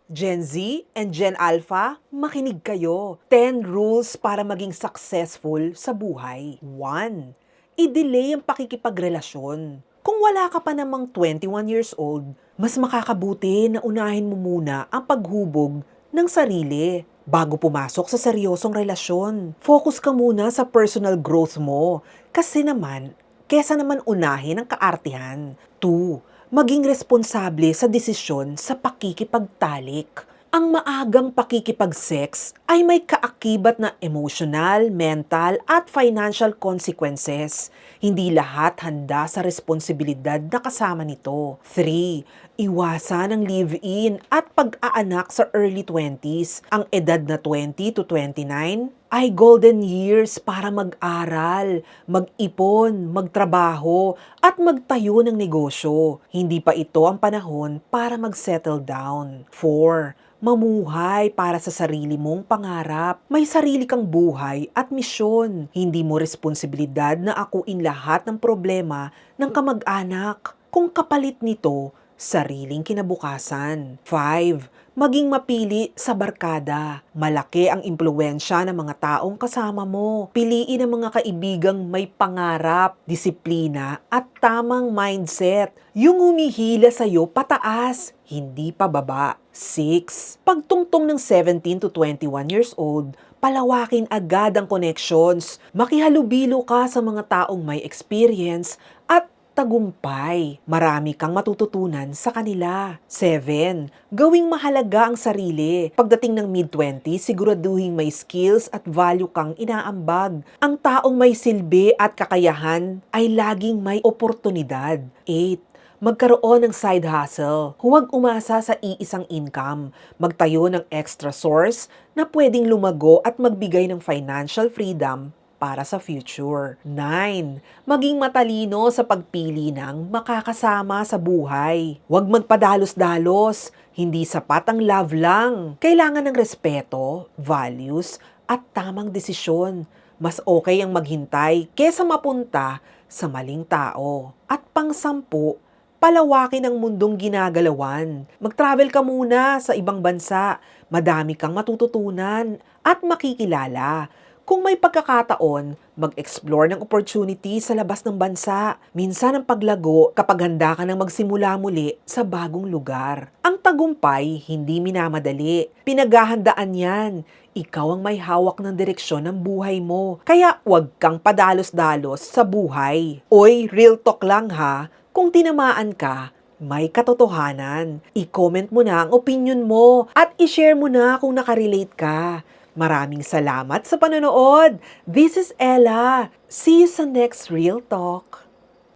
Gen Z and Gen Alpha, makinig kayo. 10 rules para maging successful sa buhay. 1. I-delay ang pakikipagrelasyon. Kung wala ka pa namang 21 years old, mas makakabuti na unahin mo muna ang paghubog ng sarili bago pumasok sa seryosong relasyon. Focus ka muna sa personal growth mo kasi naman, kesa naman unahin ang kaartihan. 2. Maging responsable sa desisyon sa pakikipagtalik. Ang maagang pakikipag-sex ay may kaakibat na emotional, mental at financial consequences. Hindi lahat handa sa responsibilidad na kasama nito. 3. Iwasan ang live-in at pag-aanak sa early 20s. Ang edad na 20 to 29 ay golden years para mag-aral, mag-ipon, magtrabaho, at magtayo ng negosyo. Hindi pa ito ang panahon para mag-settle down. 4. Mamuhay para sa sarili mong pangarap. May sarili kang buhay at misyon. Hindi mo responsibilidad na akuin lahat ng problema ng kamag-anak. Kung kapalit nito, sariling kinabukasan. 5. Maging mapili sa barkada. Malaki ang impluwensya ng mga taong kasama mo. Piliin ang mga kaibigang may pangarap, disiplina at tamang mindset. Yung humihila sa'yo pataas, hindi pababa. 6. Pagtungtong ng 17 to 21 years old, palawakin agad ang connections. Makihalubilo ka sa mga taong may experience at tagumpay. Marami kang matututunan sa kanila. 7. Gawing mahalaga ang sarili. Pagdating ng mid-20s, siguraduhin may skills at value kang inaambag. Ang taong may silbi at kakayahan ay laging may oportunidad. 8. Magkaroon ng side hustle. Huwag umasa sa iisang income. Magtayo ng extra source na pwedeng lumago at magbigay ng financial freedom para sa future. 9. Maging matalino sa pagpili ng makakasama sa buhay. Huwag magpadalos-dalos. Hindi sapat ang love lang. Kailangan ng respeto, values, at tamang desisyon. Mas okay ang maghintay kesa mapunta sa maling tao. At pang-10, palawakin ang mundong ginagalawan. Mag-travel ka muna sa ibang bansa. Madami kang matututunan at makikilala. Kung may pagkakataon, mag-explore ng opportunity sa labas ng bansa. Minsan ang paglago kapag handa ka nang magsimula muli sa bagong lugar. Ang tagumpay, hindi minamadali. Pinaghahandaan yan. Ikaw ang may hawak ng direksyon ng buhay mo. Kaya huwag kang padalos-dalos sa buhay. Oy, real talk lang ha. Kung tinamaan ka, may katotohanan. I-comment mo na ang opinion mo at i-share mo na kung nakarelate ka. Maraming salamat sa panonood. This is Ella. See you sa next Real Talk.